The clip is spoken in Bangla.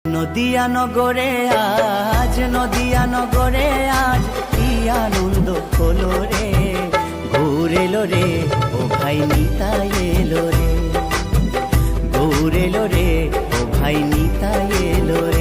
নদিয়া নগরে আজ, নদিয়া নগরে আজ কি আনন্দ হলো রে। গৌর এলো রে, ও ভাই নিতাই এলো রে। গৌর এলো রে, ও ভাই নিতাই এলো রে।